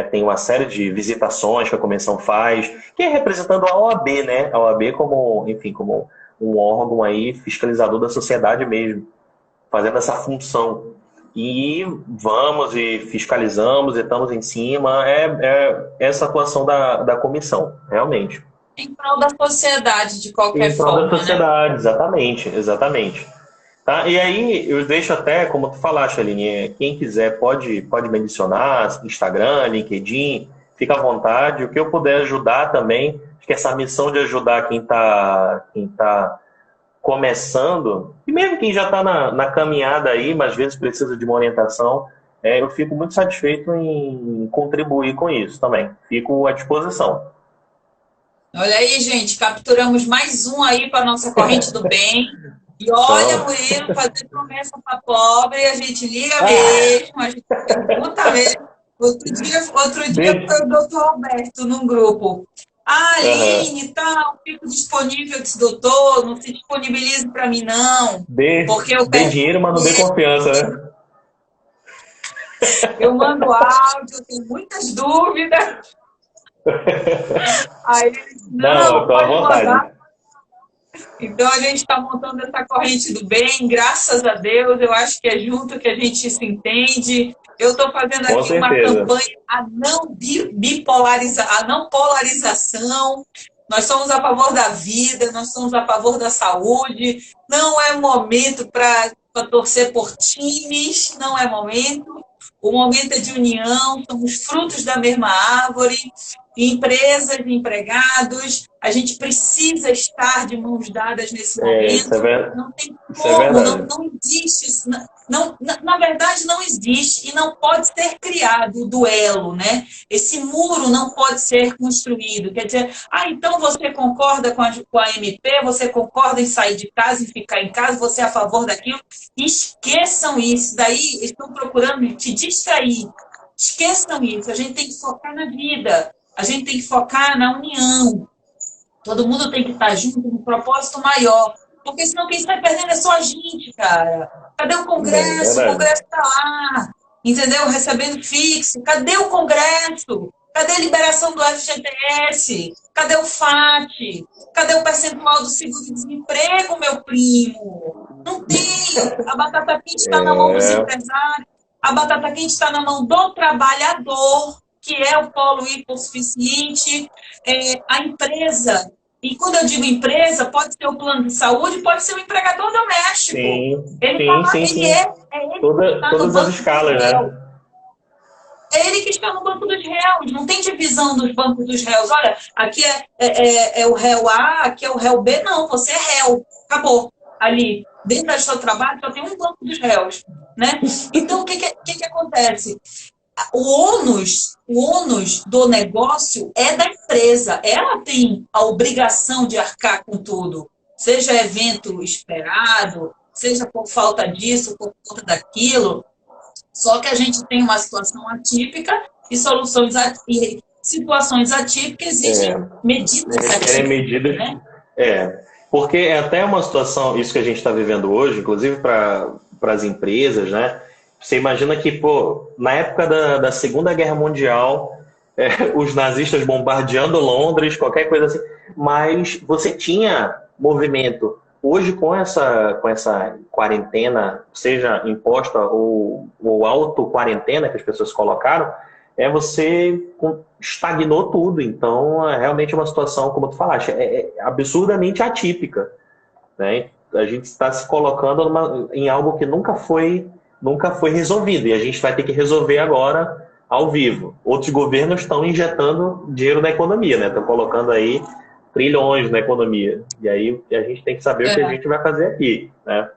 tem uma série de visitações que a comissão faz, que é representando a OAB, né? A OAB como um órgão aí fiscalizador da sociedade mesmo, fazendo essa função. E vamos e fiscalizamos e estamos em cima. Essa atuação da comissão, realmente. Em prol da sociedade, de qualquer forma. Em prol da sociedade, né? Exatamente. Tá? E aí, eu deixo até, como tu falaste, Aline, quem quiser pode me adicionar, Instagram, LinkedIn, fica à vontade. O que eu puder ajudar também, acho que essa missão de ajudar quem tá começando, e mesmo quem já está na caminhada aí, mas às vezes precisa de uma orientação, eu fico muito satisfeito em contribuir com isso também. Fico à disposição. Olha aí, gente, capturamos mais um aí para nossa corrente do bem. E olha, Murilo, fazer promessa para pobre, a gente liga mesmo, a gente pergunta mesmo. Outro dia foi o doutor Alberto num grupo. Aline, tal, fico disponível, eu disse, doutor, não se disponibilize para mim, não. Dê dinheiro, mas não dê confiança, né? Eu mando áudio, eu tenho muitas dúvidas. Aí ele disse, não, pode mandar. Então a gente está montando essa corrente do bem, graças a Deus, eu acho que é junto que a gente se entende. Eu estou fazendo aqui uma campanha a não polarização. Nós somos a favor da vida, nós somos a favor da saúde. Não é momento para torcer por times, não é momento. O momento é de união, somos frutos da mesma árvore. Empresas, empregados, a gente precisa estar de mãos dadas nesse momento. Não tem como, não existe isso. Na verdade, não existe e não pode ser criado o duelo, né? Esse muro não pode ser construído. Quer dizer, então você concorda com a MP, você concorda em sair de casa e ficar em casa, você é a favor daquilo. Esqueçam isso. Daí estão procurando te distrair. Esqueçam isso. A gente tem que focar na vida. A gente tem que focar na união. Todo mundo tem que estar junto no propósito maior. Porque senão quem sai perdendo é só a gente, cara. Cadê o Congresso? O Congresso está lá. Entendeu? Recebendo fixo. Cadê o Congresso? Cadê a liberação do FGTS? Cadê o FAT? Cadê o percentual do seguro-desemprego, meu primo? Não tem. A batata quente está na mão dos empresários. A batata quente está na mão do trabalhador, que é o polo hipossuficiente, a empresa. E quando eu digo empresa, pode ser o plano de saúde, pode ser o empregador doméstico. Todas as escalas, né? É ele que está no banco dos réus, não tem divisão dos bancos dos réus. Olha, aqui é o réu A, aqui é o réu B. Não, você é réu. Acabou. Ali, dentro do seu trabalho, só tem um banco dos réus. Né? Então, o que acontece? O ônus do negócio é da empresa. Ela tem a obrigação de arcar com tudo. Seja evento esperado, seja por falta disso, por conta daquilo. Só que a gente tem uma situação atípica e e situações atípicas exigem medidas requerem atípicas, medidas. né? Porque é até uma situação, isso que a gente está vivendo hoje, inclusive para as empresas, né? Você imagina que, pô, na época da Segunda Guerra Mundial, os nazistas bombardeando Londres, qualquer coisa assim, mas você tinha movimento. Hoje, com essa quarentena, seja imposta ou auto-quarentena que as pessoas colocaram, você estagnou tudo. Então, é realmente uma situação, como tu falaste, é absurdamente atípica, né? A gente está se colocando em algo que nunca foi resolvido, e a gente vai ter que resolver agora ao vivo. Outros governos estão injetando dinheiro na economia, né? Estão colocando aí trilhões na economia. E aí a gente tem que saber o que a gente vai fazer aqui, né?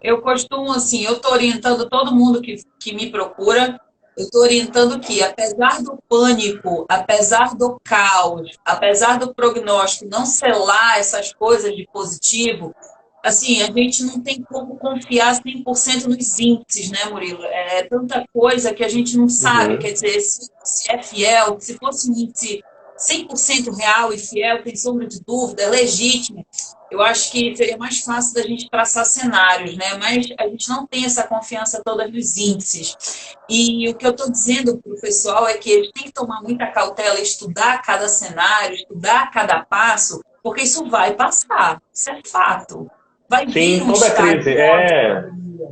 Eu costumo, assim, eu estou orientando todo mundo que me procura, eu estou orientando que, apesar do pânico, apesar do caos, apesar do prognóstico não selar essas coisas de positivo, assim, a gente não tem como confiar 100% nos índices, né, Murilo? É tanta coisa que a gente não sabe, Uhum. quer dizer, se é fiel, se fosse um índice 100% real e fiel, sem sombra de dúvida, é legítimo, eu acho que seria mais fácil da gente traçar cenários, né? Mas a gente não tem essa confiança toda nos índices. E o que eu estou dizendo para o pessoal é que eles têm que tomar muita cautela, estudar cada cenário, estudar cada passo, porque isso vai passar, isso é fato. Vai vir Sim, um toda estágio crise pós-pandemia.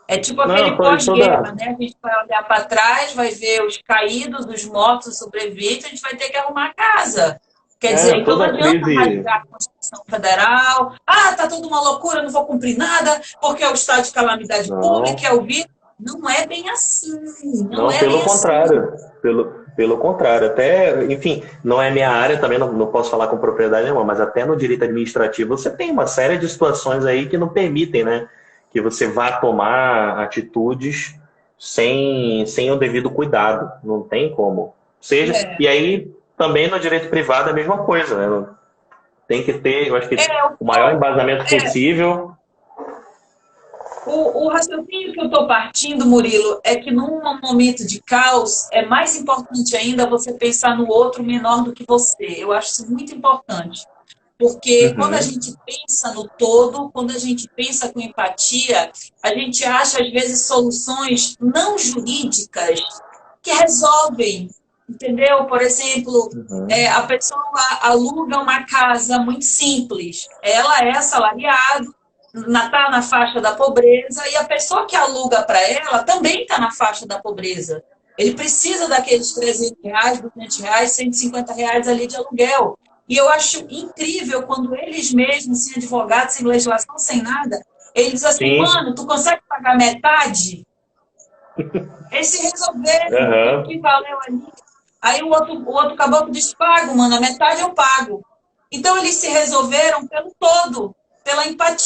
É tipo Não, aquele pós-guerra, toda. né? A gente vai olhar para trás, vai ver os caídos, os mortos, os sobreviventes, a gente vai ter que arrumar a casa. Quer dizer, então não Toda adianta crise. rasgar a Constituição Federal. Ah, tá tudo uma loucura, não vou cumprir nada, porque é o estado de calamidade pública, Não, é o vírus. Não é bem assim, não não, é pelo bem assim. contrário. Pelo contrário. Até, enfim, não é minha área, também não posso falar com propriedade nenhuma, mas até no direito administrativo você tem uma série de situações aí que não permitem, né, que você vá tomar atitudes sem o devido cuidado. Não tem como. Seja, É, e aí também no direito privado é a mesma coisa, né? Tem que ter, eu acho que é, o maior embasamento possível. o raciocínio que eu estou partindo, Murilo, é que num momento de caos é mais importante ainda você pensar no outro menor do que você. Eu acho isso muito importante. Porque quando a Uhum. gente pensa no todo, quando a gente pensa com empatia, a gente acha, às vezes, soluções não jurídicas que resolvem, entendeu? Por exemplo, Uhum. a pessoa aluga uma casa muito simples, ela é assalariada, está na faixa da pobreza, e a pessoa que aluga para ela também está na faixa da pobreza. Ele precisa daqueles R$ 300, R$ 200, R$ 150 ali de aluguel. E eu acho incrível quando eles mesmos, sem advogado, sem legislação, sem nada, eles dizem assim, Sim. mano, tu consegue pagar metade? Eles se resolveram, o Aham. que valeu ali. Aí o outro caboclo diz, pago, mano, a metade eu pago. Então eles se resolveram pelo todo, pela empatia.